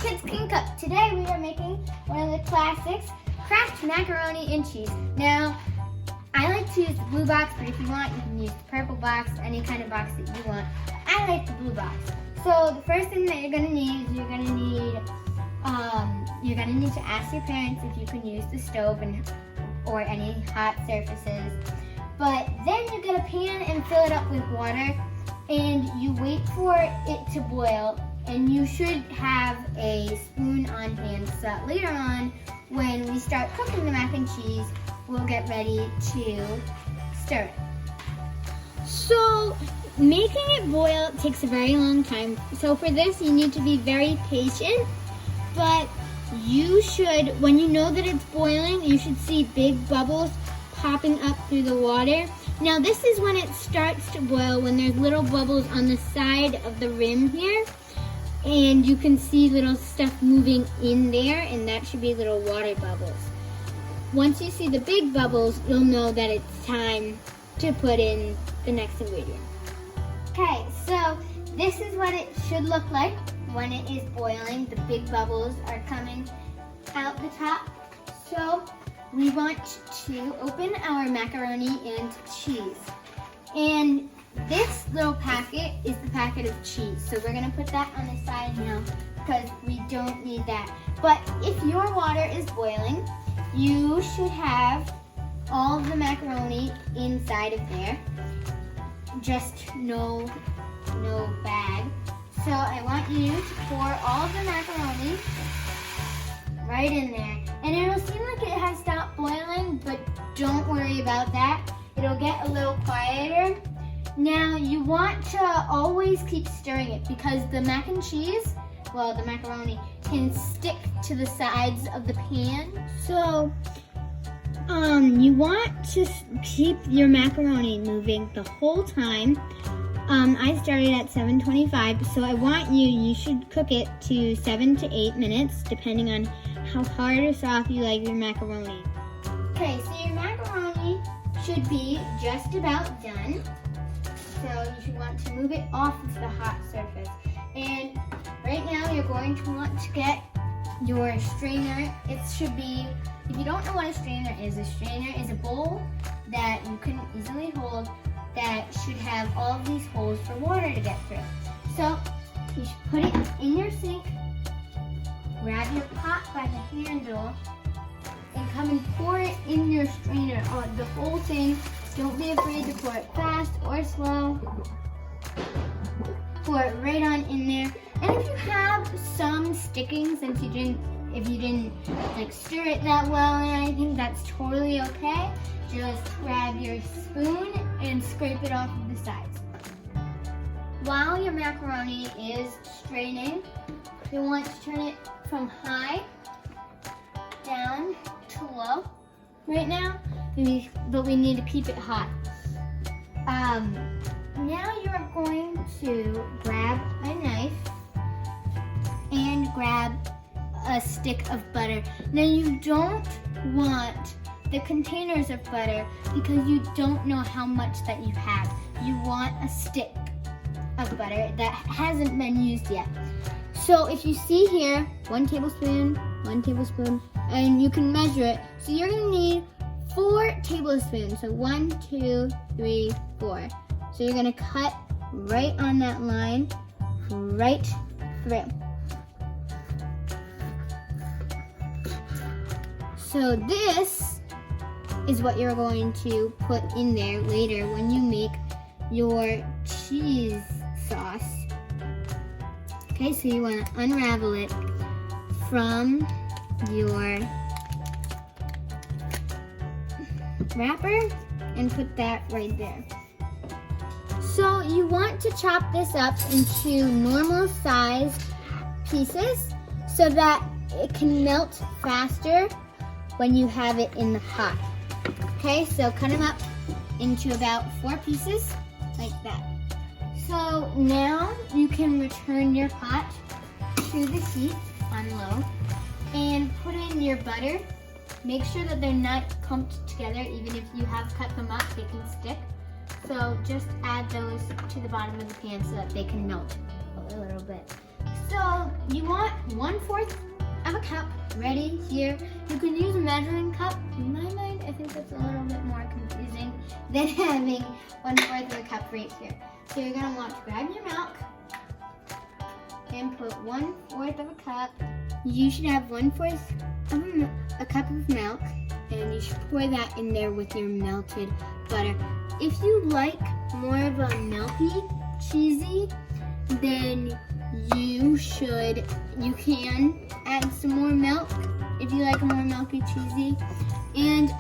Kids Can Cook. Today we are making one of the classics, Kraft Macaroni and Cheese. Now, I like to use the blue box, but if you want, you can use the purple box, any kind of box that you want. I like the blue box. So the first thing that you're gonna need is you're gonna need to ask your parents if you can use the stove or any hot surfaces. But then you get a pan and fill it up with water, and you wait for it to boil. And you should have a spoon on hand so that later on, when we start cooking the mac and cheese, we'll get ready to stir it. So, making it boil takes a very long time. So for this, you need to be very patient, but you should, when you know that it's boiling, you should see big bubbles popping up through the water. Now this is when it starts to boil, when there's little bubbles on the side of the rim here. And you can see little stuff moving in there, and that should be little water bubbles. Once you see the big bubbles, you'll know that it's time to put in the next ingredient. Okay, so this is what it should look like when it is boiling. The big bubbles are coming out the top. So we want to open our macaroni and cheese. And this little packet is the packet of cheese. So we're gonna put that on the side now because we don't need that. But if your water is boiling, you should have all of the macaroni inside of there. Just no bag. So I want you to pour all of the macaroni right in there. And it'll seem like it has stopped boiling, but don't worry about that. It'll get a little quieter. Now you want to always keep stirring it because the mac and cheese, well, the macaroni, can stick to the sides of the pan. So you want to keep your macaroni moving the whole time. I started at 7:25, so I want you should cook it to 7 to 8 minutes, depending on how hard or soft you like your macaroni. Okay, so your macaroni should be just about done. So you should want to move it off of the hot surface. And right now you're going to want to get your strainer. It should be, if you don't know what a strainer is a bowl that you can easily hold that should have all of these holes for water to get through. So you should put it in your sink, grab your pot by the handle, and come and pour it in your strainer. The whole thing. Don't be afraid to pour it fast or slow. Pour it right on in there. And if you have some sticking, if you didn't like stir it that well and anything, that's totally okay. Just grab your spoon and scrape it off of the sides. While your macaroni is straining, you want to turn it from high down to low right now. But we need to keep it hot. Now you're going to grab a knife and grab a stick of butter. Now you don't want the containers of butter because you don't know how much that you have. You want a stick of butter that hasn't been used yet. So if you see here, 1 tablespoon, and you can measure it. So you're gonna need 4 tablespoons, so 1, 2, 3, 4. So you're gonna cut right on that line, right through. So this is what you're going to put in there later when you make your cheese sauce. Okay, so you wanna unravel it from your wrapper and put that right there. So you want to chop this up into normal sized pieces so that it can melt faster when you have it in the hot. Okay, so cut them up into about 4 pieces like that. So now you can return your pot to the heat on low and put in your butter. Make sure that they're not clumped together. Even if you have cut them up, they can stick. So just add those to the bottom of the pan so that they can melt a little bit. So you want 1/4 of a cup ready here. You can use a measuring cup. In my mind, I think that's a little bit more confusing than having 1/4 of a cup right here. So you're gonna want to grab your milk and put 1/4 of a cup. You should have 1/4 of a cup of milk, and you should pour that in there with your melted butter. If you like more of a milky, cheesy, then you can add some more milk if you like more milky, cheesy. And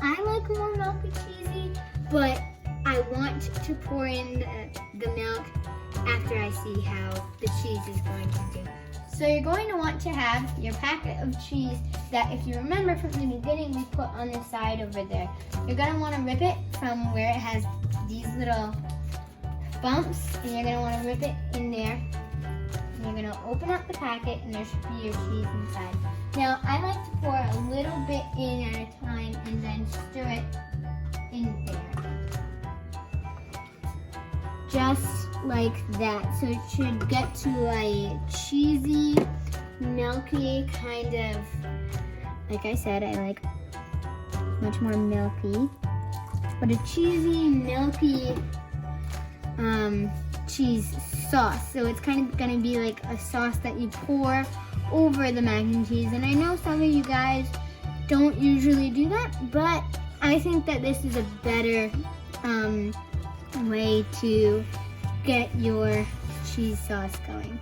I like more milky, cheesy, but I want to pour in the milk after I see how the cheese is going to do. So you're going to want to have your packet of cheese that, if you remember from the beginning, we put on the side over there. You're going to want to rip it from where it has these little bumps, and you're going to want to rip it in there. And you're going to open up the packet, and there should be your cheese inside. Now, I like to pour a little bit in at a time and then stir it in there. Just like that. So it should get to a cheesy, milky kind of, like I said, I like much more milky, but a cheesy, milky cheese sauce. So it's kind of gonna be like a sauce that you pour over the mac and cheese. And I know some of you guys don't usually do that, but I think that this is a better way to get your cheese sauce going.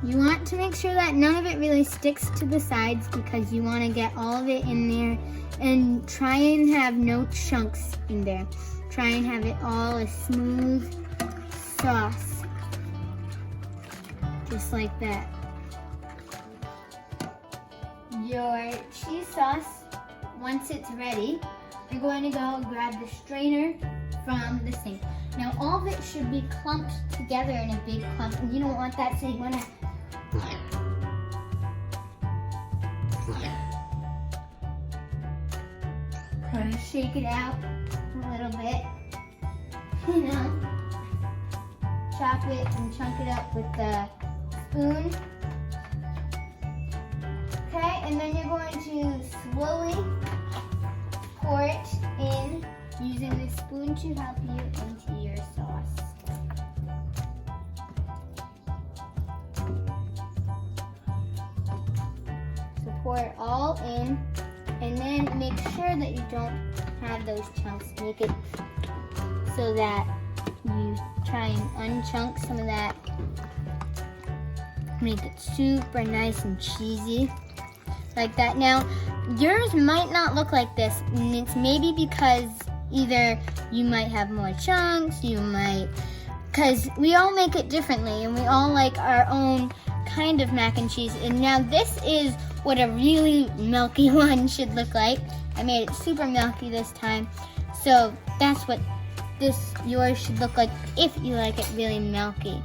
You want to make sure that none of it really sticks to the sides, because you want to get all of it in there, and try and have no chunks in there. Try and have it all a smooth sauce, just like that. Your cheese sauce, once it's ready, you're going to go grab the strainer from the sink. Now all of it should be clumped together in a big clump, and you don't want that, so you want to kind of shake it out a little bit, you know, chop it and chunk it up with the spoon. Okay, and then you're going to slowly pour it in using the spoon to help you into your sauce. So pour it all in, and then make sure that you don't have those chunks. Make it so that you try and unchunk some of that. Make it super nice and cheesy, like that. Now, yours might not look like this, and it's maybe because either you might have more chunks, because we all make it differently, and we all like our own kind of mac and cheese. And now this is what a really milky one should look like. I made it super milky this time, so that's what yours should look like if you like it really milky.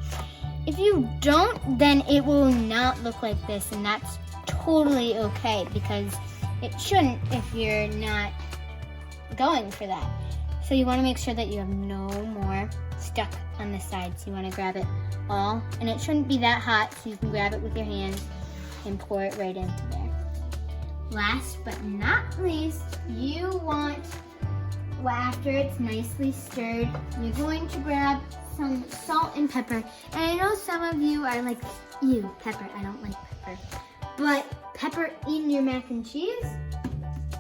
If you don't, then it will not look like this, and that's totally okay, because it shouldn't if you're not going for that. So you want to make sure that you have no more stuck on the sides. You want to grab it all, and it shouldn't be that hot, so you can grab it with your hands and pour it right into there. Last but not least, you want, after it's nicely stirred, you're going to grab some salt and pepper. And I know some of you are like, ew, pepper, I don't like pepper. But pepper in your mac and cheese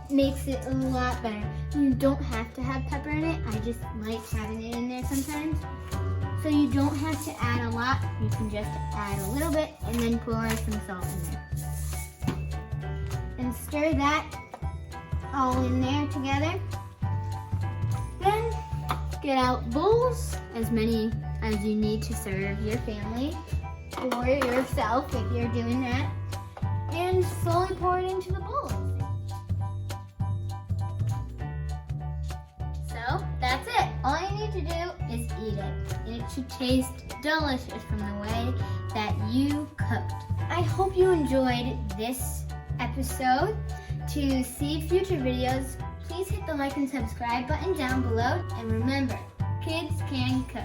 makes it a lot better. You don't have to have pepper in it. I just like having it in there sometimes. So you don't have to add a lot. You can just add a little bit and then pour some salt in there. And stir that all in there together. Then get out bowls, as many as you need to serve your family or yourself if you're doing that, and slowly pour it into the bowls. So that's it. All you need to do is eat it, and it should taste delicious from the way that you cooked. I hope you enjoyed this episode. To see future videos, please hit the like and subscribe button down below, and remember, kids can cook.